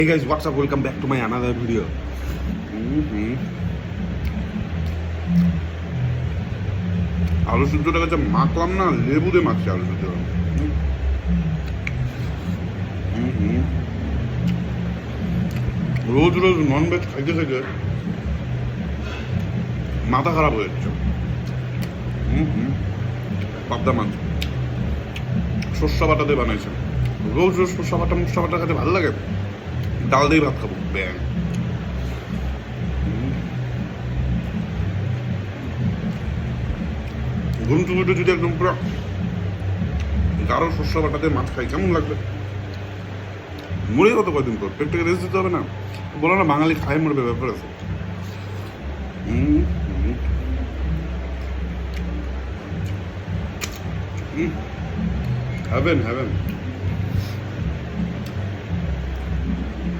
Hey guys, what's up? Welcome back to my another video. আলু সিদ্ধটা কাছে মাখলাম না, লেবু দিয়ে মাখছি আলু সিদ্ধ। রোজ রোজ ননভেজ খাইতে থেকে মাথা খারাপ হয়ে যাচ্ছে। পাবদা মাছ সর্ষা বাটা দিয়ে বানাইছে। রোজ রোজ সর্ষা বাটা মুসা বাটা খেতে ভালো লাগে, ডাল দিয়ে ভাত খাবো। ব্যাং ঘুম চুমুটে যদি একদম পুরো গাঢ় সর্ষা বাটাতে মাছ খাই কেমন লাগবে? মরে কত কয়দিন পর পেটটাকে রেস্ট দিতে হবে না? বলো না বাঙালি খায় মরবে, ব্যাপার আছে। Haven haven